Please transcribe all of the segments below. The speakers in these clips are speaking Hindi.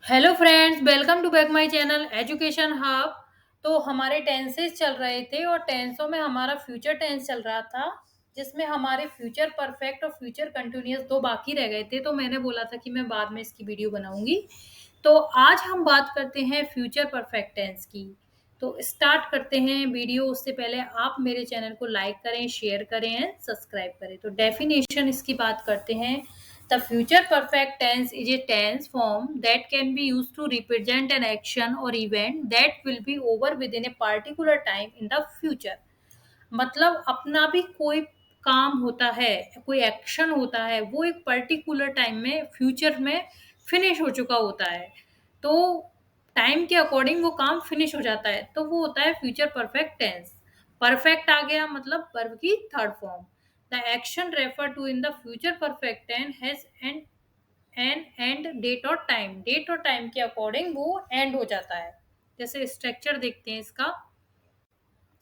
Hello friends, welcome to back my channel education hub. तो हमारे टेंसेस चल रहे थे और टेंसों में हमारा फ्यूचर टेंस चल रहा था, जिसमें हमारे फ्यूचर परफेक्ट और फ्यूचर कंटिन्यूअस दो बाकी रह गए थे। तो मैंने बोला था कि मैं बाद में इसकी वीडियो बनाऊंगी। तो आज हम बात करते हैं फ्यूचर परफेक्ट टेंस की। तो स्टार्ट करते हैं वीडियो। उससे पहले आप मेरे चैनल को लाइक करें, शेयर करें एंड सब्सक्राइब करें। तो डेफिनेशन इसकी बात करते हैं। The future perfect tense is a tense form that can be used to represent an action or event that will be over within a particular time in the future। मतलब अपना भी कोई काम होता है, कोई एक्शन होता है, वो एक पर्टिकुलर टाइम में फ्यूचर में फिनिश हो चुका होता है। तो टाइम के अकॉर्डिंग वो काम फिनिश हो जाता है, तो वो होता है फ्यूचर परफेक्ट टेंस। परफेक्ट आ गया मतलब वर्ब की third form. The action refer to in the future perfect tense has and date और टाइम। डेट और टाइम के अकॉर्डिंग वो एंड हो जाता है। जैसे स्ट्रक्चर देखते हैं इसका।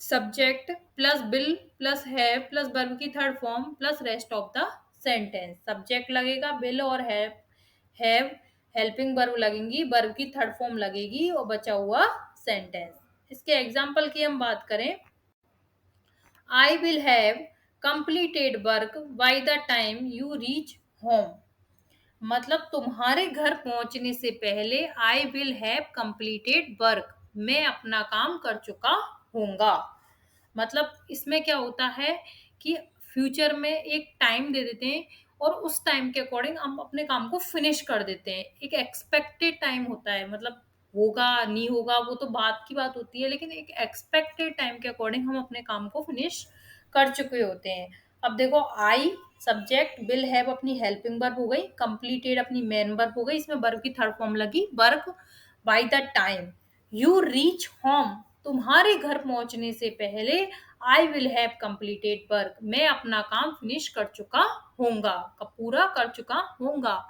सब्जेक्ट प्लस बिल प्लस है प्लस वर्ब की third form plus rest of the sentence. Subject लगेगा, बिल और हैव हेल्पिंग वर्ब लगेंगी, वर्ब की थर्ड फॉर्म लगेगी और बचा हुआ सेंटेंस। इसके एग्जाम्पल की हम बात करें। I will have completed work by the time you reach home. मतलब तुम्हारे घर पहुंचने से पहले I will have completed work, मैं अपना काम कर चुका हूंगा। मतलब इसमें क्या होता है कि फ्यूचर में एक टाइम दे देते हैं और उस टाइम के अकॉर्डिंग हम अपने काम को फिनिश कर देते हैं। एक एक्सपेक्टेड टाइम होता है, मतलब होगा नहीं होगा वो तो बात की बात होती है, लेकिन एक एक्सपेक्टेड टाइम के अकॉर्डिंग हम अपने काम को फिनिश कर चुके होते हैं। अब देखो, आई सब्जेक्ट, विल हैव अपनी हेल्पिंग वर्ब हो गई, कंप्लीटेड अपनी मेन वर्ब हो गई, इसमें वर्ब की थर्ड फॉर्म लगी work. By the time you reach home, तुम्हारे घर पहुंचने से पहले I will have completed work, मैं अपना काम फिनिश कर चुका होऊंगा, पूरा कर चुका होऊंगा।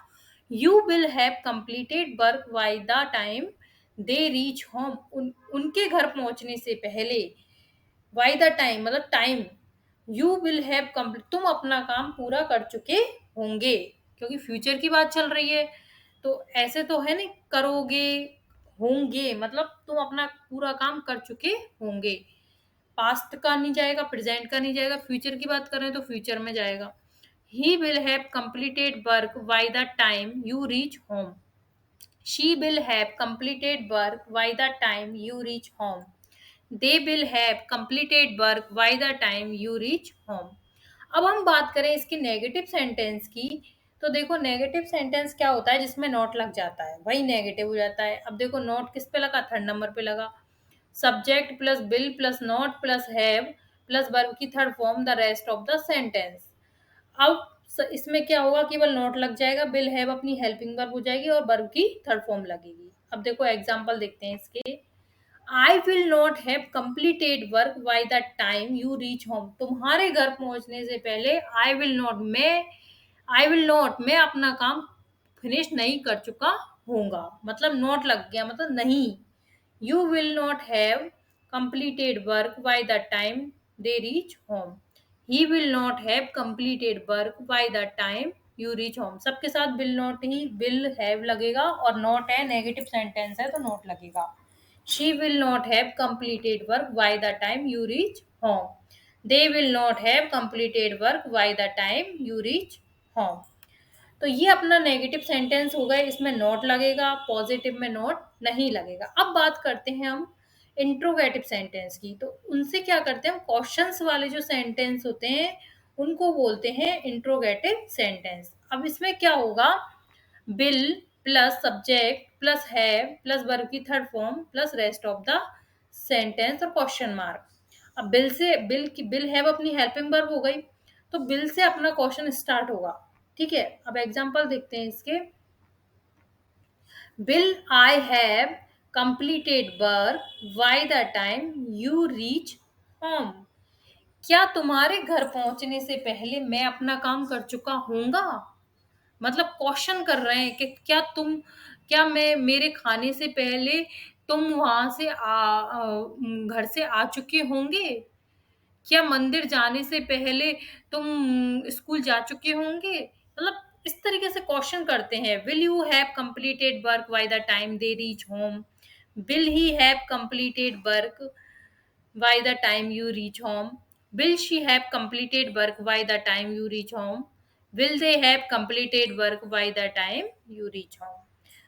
You will have completed work by the time they reach home, उनके घर पहुंचने से पहले। बाय द टाइम मतलब time, you will have complete, तुम अपना काम पूरा कर चुके होंगे, क्योंकि फ्यूचर की बात चल रही है। तो ऐसे तो है नहीं करोगे, होंगे मतलब तुम अपना पूरा काम कर चुके होंगे। पास्ट का नहीं जाएगा, प्रेजेंट का नहीं जाएगा, फ्यूचर की बात करें तो फ्यूचर में जाएगा। He will have completed work by the time you reach home, she will have completed work by the time you reach home, they will have completed work by the time you reach home. अब हम बात करें इसकी नेगेटिव सेंटेंस की। तो देखो, नेगेटिव सेंटेंस क्या होता है जिसमें नॉट लग जाता है, वही नेगेटिव हो जाता है। अब देखो, नॉट किस पे लगा, थर्ड नंबर पे लगा। Subject plus will plus not plus have plus verb की third form the rest of the sentence. अब इसमें क्या होगा, केवल नोट लग जाएगा, विल हैव अपनी हेल्पिंग वर्ब हो जाएगी और वर्ब की थर्ड फॉर्म लगेगी। अब देखो एग्जांपल देखते हैं इसके। I will not have completed work by the time you reach home, तुम्हारे घर पहुंचने से पहले आई विल नॉट मैं अपना काम फिनिश नहीं कर चुका होऊंगा। मतलब नॉट लग गया, मतलब नहीं। You will not have completed work by the time they reach home. He will not have completed work by the time you reach home। सबके साथ will not he will have लगेगा और not है, नेगेटिव सेंटेंस है तो not लगेगा। She will not have completed work by the time you reach home. They will not have completed work by the time you reach home। तो ये अपना नेगेटिव सेंटेंस हो गए, इसमें नॉट लगेगा, पॉजिटिव में नॉट नहीं लगेगा। अब बात करते हैं हम इंट्रोगेटिव सेंटेंस की। तो उनसे क्या करते हैं हम, क्वेश्चंस वाले जो सेंटेंस होते हैं उनको बोलते हैं इंट्रोगेटिव सेंटेंस। अब इसमें क्या होगा, बिल प्लस सब्जेक्ट प्लस है प्लस वर्ब की third form plus rest of the sentence और क्वेश्चन मार्क। अब बिल हैव अपनी हेल्पिंग वर्ब हो गई, तो बिल से अपना क्वेश्चन स्टार्ट होगा। ठीक है, अब एग्जांपल देखते हैं इसके। Will I have completed work by the time you reach home, क्या तुम्हारे घर पहुंचने से पहले मैं अपना काम कर चुका होऊंगा। मतलब क्वेश्चन कर रहे हैं कि क्या मैं मेरे खाने से पहले तुम वहां से घर से आ चुके होंगे। क्या मंदिर जाने से पहले तुम स्कूल जा चुके होंगे। मतलब इस तरीके से क्वेश्चन करते हैं। Will you have completed work by the time they reach home, will he have completed work by the time you reach home? Will she have completed work by the time you reach home? Will they have completed work by the time you reach home?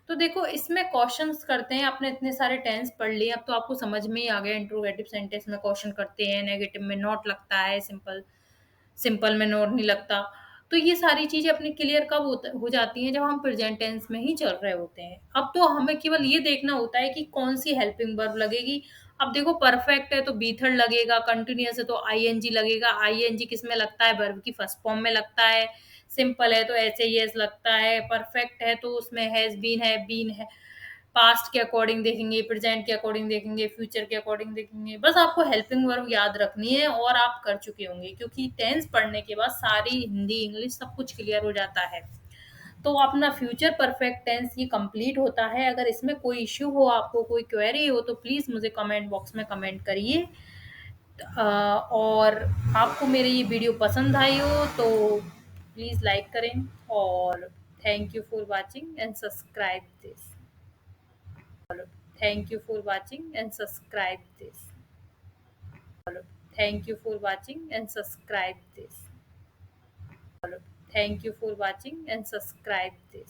तो देखो इसमें क्वेश्चंस करते हैं। आपने इतने सारे टेंस पढ़ लिए, अब तो आपको समझ में ही आ गया इंट्रोगेटिव सेंटेंस में क्वेश्चन करते हैं, नेगेटिव में नॉट लगता है, सिंपल सिंपल में नोट नहीं लगता। तो ये सारी चीज़ें अपनी क्लियर कब हो जाती हैं, जब हम प्रेजेंट टेंस में ही चल रहे होते हैं। अब तो हमें केवल ये देखना होता है कि कौन सी हेल्पिंग वर्ब लगेगी। अब देखो परफेक्ट है तो बी थर्ड लगेगा, कंटिन्यूअस है तो आईएनजी लगेगा। आईएनजी किस में लगता है? वर्ब की फर्स्ट फॉर्म में लगता है। सिंपल है तो ऐसे ही एस लगता है। परफेक्ट है तो उसमें हैज बीन है। पास्ट के अकॉर्डिंग देखेंगे, प्रेजेंट के अकॉर्डिंग देखेंगे, फ्यूचर के अकॉर्डिंग देखेंगे। बस आपको हेल्पिंग वर्ब याद रखनी है और आप कर चुके होंगे, क्योंकि टेंस पढ़ने के बाद सारी हिंदी इंग्लिश सब कुछ क्लियर हो जाता है। तो अपना फ्यूचर परफेक्ट टेंस ये कंप्लीट होता है। अगर इसमें कोई इश्यू हो, आपको कोई क्वेरी हो, तो प्लीज़ मुझे कमेंट बॉक्स में कमेंट करिए। और आपको मेरी ये वीडियो पसंद आई हो तो प्लीज़ लाइक करें, और thank you for watching and subscribe this. Thank you for watching and subscribe this. Thank you for watching and subscribe this. Thank you for watching and subscribe this.